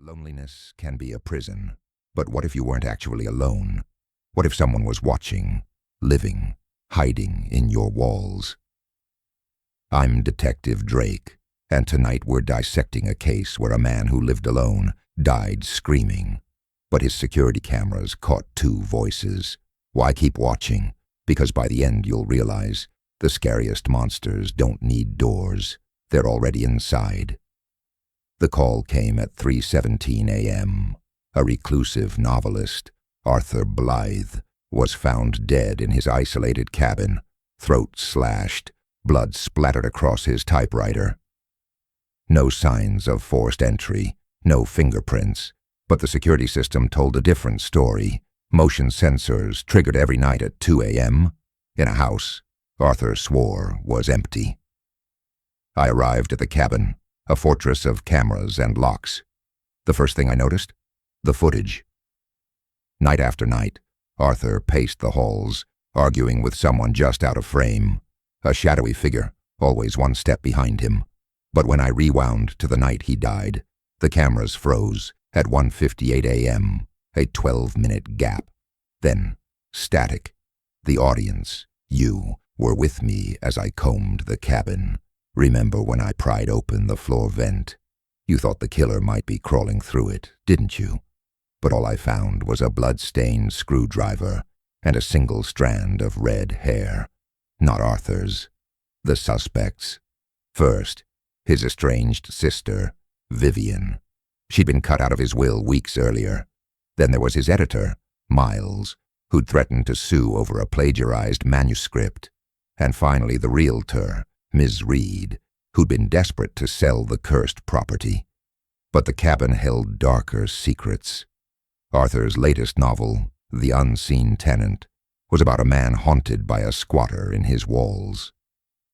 Loneliness can be a prison, but what if you weren't actually alone? What if someone was watching, living, hiding in your walls? I'm Detective Drayk, and tonight we're dissecting a case where a man who lived alone died screaming, but his security cameras caught two voices. Why keep watching? Because by the end you'll realize the scariest monsters don't need doors. They're already inside. The call came at 3:17 a.m. A reclusive novelist, Arthur Blythe, was found dead in his isolated cabin, throat slashed, blood splattered across his typewriter. No signs of forced entry, no fingerprints, but the security system told a different story. Motion sensors triggered every night at 2 a.m. in a house Arthur swore was empty. I arrived at the cabin, a fortress of cameras and locks. The first thing I noticed? The footage. Night after night, Arthur paced the halls, arguing with someone just out of frame, a shadowy figure, always one step behind him. But when I rewound to the night he died, the cameras froze at 1:58 a.m., a 12-minute gap. Then, static. The audience, you, were with me as I combed the cabin. Remember when I pried open the floor vent? You thought the killer might be crawling through it, didn't you? But all I found was a blood-stained screwdriver and a single strand of red hair. Not Arthur's. The suspect's. First, his estranged sister, Vivian. She'd been cut out of his will weeks earlier. Then there was his editor, Miles, who'd threatened to sue over a plagiarized manuscript. And finally the realtor, Ms. Reed, who'd been desperate to sell the cursed property. But the cabin held darker secrets. Arthur's latest novel, The Unseen Tenant, was about a man haunted by a squatter in his walls.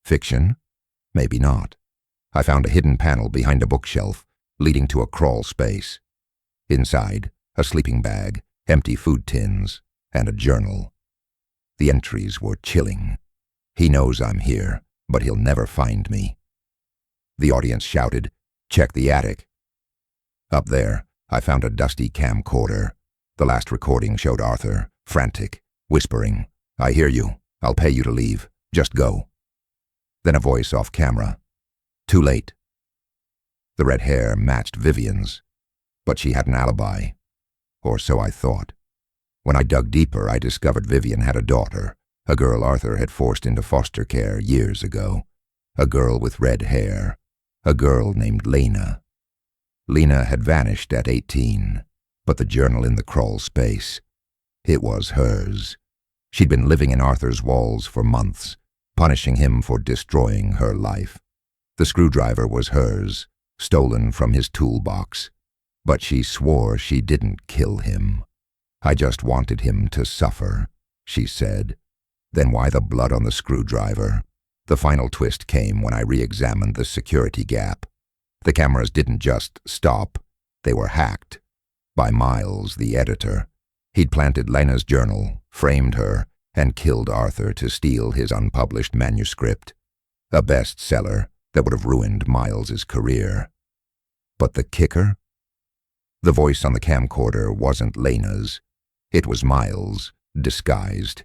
Fiction? Maybe not. I found a hidden panel behind a bookshelf, leading to a crawl space. Inside, a sleeping bag, empty food tins, and a journal. The entries were chilling. He knows I'm here, but he'll never find me. The audience shouted, "Check the attic." Up there, I found a dusty camcorder. The last recording showed Arthur, frantic, whispering, "I hear you. I'll pay you to leave. Just go." Then a voice off camera. "Too late." The red hair matched Vivian's, but she had an alibi. Or so I thought. When I dug deeper, I discovered Vivian had a daughter, a girl Arthur had forced into foster care years ago. A girl with red hair. A girl named Lena. Lena had vanished at 18, but the journal in the crawl space, it was hers. She'd been living in Arthur's walls for months, punishing him for destroying her life. The screwdriver was hers, stolen from his toolbox, but she swore she didn't kill him. "I just wanted him to suffer," she said. Then why the blood on the screwdriver? The final twist came when I re-examined the security gap. The cameras didn't just stop, they were hacked. By Miles, the editor. He'd planted Lena's journal, framed her, and killed Arthur to steal his unpublished manuscript. A bestseller that would have ruined Miles's career. But the kicker? The voice on the camcorder wasn't Lena's. It was Miles, disguised.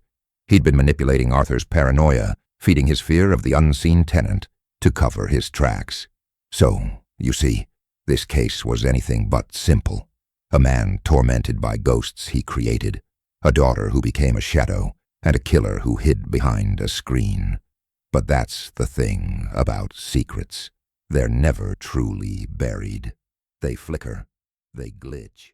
He'd been manipulating Arthur's paranoia, feeding his fear of the unseen tenant to cover his tracks. So, you see, this case was anything but simple. A man tormented by ghosts he created, a daughter who became a shadow, and a killer who hid behind a screen. But that's the thing about secrets. They're never truly buried. They flicker, they glitch.